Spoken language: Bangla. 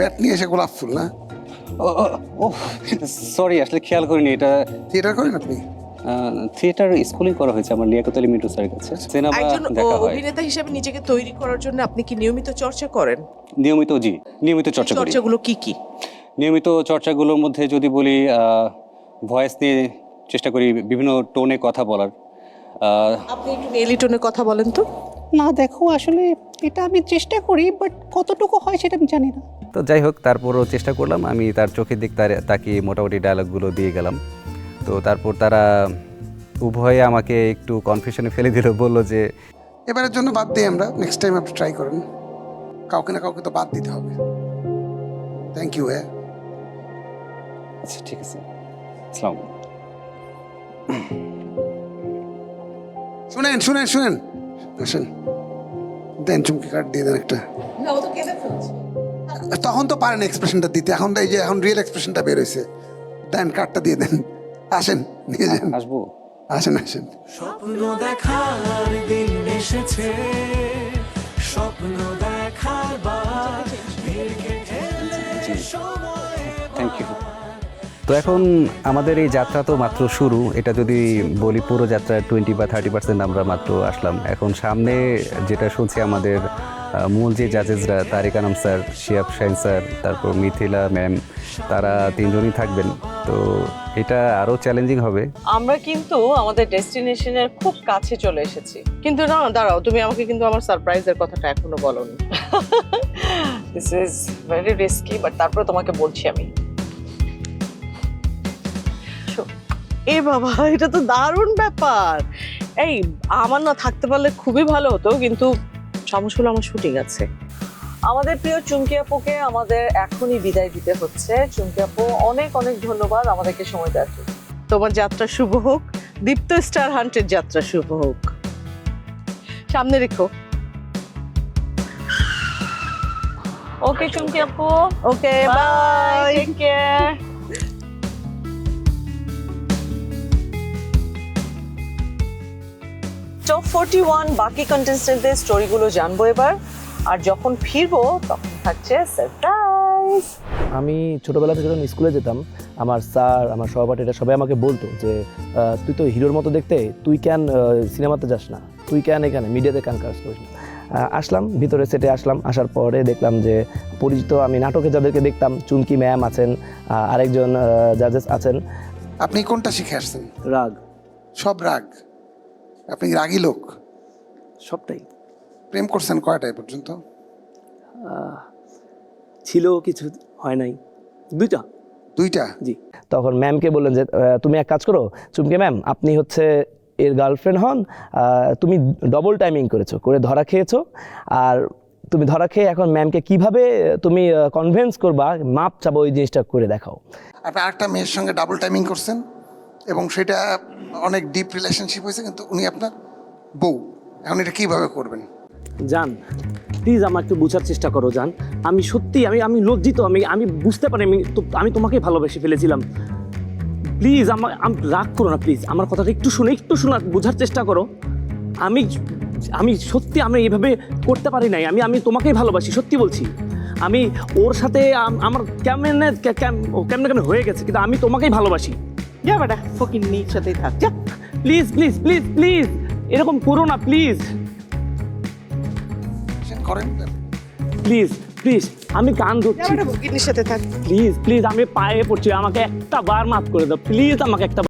ব্যাট নিয়ে এসে গোলাপ ফুল না? ও সরি, আসলে খেয়াল করিনি এটা। থিয়েটার করেন আপনি? থিয়েটার স্কুলিং করা হয়েছে আমার লিয়াকত আলী মিন্টু স্যারের কাছে। সিনেমা একজন দেখা হয় অভিনেতা হিসেবে নিজেকে তৈরি করার জন্য আপনি কি নিয়মিত চর্চা করেন? নিয়মিত চর্চা করি। চর্চাগুলো কি কি? নিয়মিত চর্চাগুলোর মধ্যে যদি বলি, ভয়েস নিয়ে চেষ্টা করি বিভিন্ন টোনে কথা বলার। আপনি একটু মেলি টোনে কথা বলেন তো। না দেখো, আসলে এটা আমি চেষ্টা করি, বাট কতটুকু হয় সেটা আমি জানি না। তো যাই হোক, তারপরও চেষ্টা করলাম। আমি তার চোখের দিক তাকিয়ে মোটামুটি ডায়লগগুলো দিয়ে গেলাম। তো তারপর তারা উভয়ে আমাকে একটু কনফিউশনে ফেলে দিল, বললো যে এবারের জন্য বাদ দিই আমরা, নেক্সট টাইম আপনি ট্রাই করেন। কাউকে না কাউকে তো বাদ দিতে হবে। Thank you. আচ্ছা ঠিক আছে, আসসালামু আলাইকুম। শুনেন শুনেন শুনেন, আসেন, দেন চুমকি কার্ড দিয়ে দেন একটা। তখন তো পারেন এক্সপ্রেশনটা দিতে, এখন তো এই যে এখন রিয়েল এক্সপ্রেশনটা বের হয়েছে। দেন কার্ডটা দিয়ে দেন, আসেন নিয়ে যান। আসবো? আসেন আসেন। স্বপ্ন দেখার দিন এসেছে, স্বপ্ন দেখার বার থ্যাংক ইউ। তো এখন আমাদের এই যাত্রা তো মাত্র শুরু। এটা যদি বলি পুরো যাত্রার 20 বা 30% আমরা মাত্র আসলাম। এখন সামনে যেটা শুনছি, আমাদের মূল যে জাজেসরা তারিক আনাম স্যার, শিয়াব শাহিন স্যার, তারপর মিথিলা ম্যাম, তারা তিনজনই থাকবেন। তো এটা আরও চ্যালেঞ্জিং হবে। আমরা কিন্তু আমাদের ডেস্টিনেশনের খুব কাছে চলে এসেছি। কিন্তু না, দাঁড়াও, তুমি আমাকে কিন্তু আমার সারপ্রাইজের কথাটা এখনো বলোনি। This is very risky, but তারপরে তোমাকে বলছি আমি। এ বাবা, এটা তো দারুণ ব্যাপার। এই আমার না থাকতে পারলে খুবই ভালো হতো, কিন্তু সমস্যা হলো আমার শুটিং আছে। আমাদের প্রিয় চুমকি আপুকে আমাদের এখনই বিদায় দিতে হচ্ছে। চুমকি আপু, অনেক অনেক ধন্যবাদ আমাদেরকে সময় দেওয়ার জন্য। তোমার যাত্রা শুভ হোক, দীপ্ত স্টার হান্টের যাত্রা শুভ হোক। সামনে রেখো। ওকে চুমকি আপু, okay bye, take care. Top 41 বাকি কন্টেস্টেন্টদের স্টোরিগুলো জানবো এবার, আর যখন ফিরবো তখন থাকছে সারপ্রাইজ। আমি ছোটোবেলা থেকে যখন স্কুলে যেতাম, আমার স্যার, আমার সহপাঠীরা সবাই আমাকে বলতো যে তুই তো হিরোর মতো দেখতে, তুই কেন সিনেমাতে যাস না, তুই কেন এখানে মিডিয়াতে কেন কাজ করিস না। আসলাম ভিতরে, সেটে আসলাম। আসার পরে দেখলাম যে পরিচিত আমি নাটকে যাদেরকে দেখতাম, চুমকি ম্যাম আছেন, আরেকজন জাজেস আছেন। আপনি কোনটা শিখে আসছেন? রাগ। সব রাগ? আপনি রাগী লোক? সবটাই। প্রেম করছেন কয়টায় পর্যন্ত? ছিল, কিছু হয় নাই, দুইটা। জি। তখন ম্যামকে বললেন যে তুমি এক কাজ করো চুমকি ম্যাম, আপনি হচ্ছে এর গার্লফ্রেন্ড হন, তুমি ডবল টাইমিং করেছো, করে ধরা খেয়েছো, আর তুমি ধরা খেয়ে এখন ম্যামকে কিভাবে তুমি কনভিন্স করবা, মাপ চাবো, ওই জিনিসটা করে দেখাও। আপনি আরেকটা মেয়ের সঙ্গে ডাবল টাইমিং করছেন এবং সেটা অনেক ডিপ রিলেশনশিপ হয়েছে, কিন্তু উনি আপনার বউ। এখন এটা কীভাবে করবেন? জান, প্লিজ আমার একটু বোঝার চেষ্টা করো জান। আমি সত্যি আমি লজ্জিত, আমি বুঝতে পারি আমি তোমাকে ভালোবেসে ফেলেছিলাম। প্লিজ রাগ করো না, প্লিজ আমার কথাটা একটু শোনার বোঝার চেষ্টা করো। আমি সত্যি এইভাবে করতে পারি নাই। আমি তোমাকেই ভালোবাসি, সত্যি বলছি। আমি ওর সাথে আমার কেমনে হয়ে গেছে, কিন্তু আমি তোমাকেই ভালোবাসি। যা বেটা, ফকির নির সাথেই থাক, যা। প্লিজ প্লিজ প্লিজ প্লিজ এরকম করো না, প্লিজ করেন প্লিজ প্লিজ। আমি কান ধরছি, ফকির নির সাথে থাক। প্লিজ প্লিজ আমি পায়ে পড়ছি, আমাকে একটা বার মাফ করে দাও প্লিজ, আমাকে একটা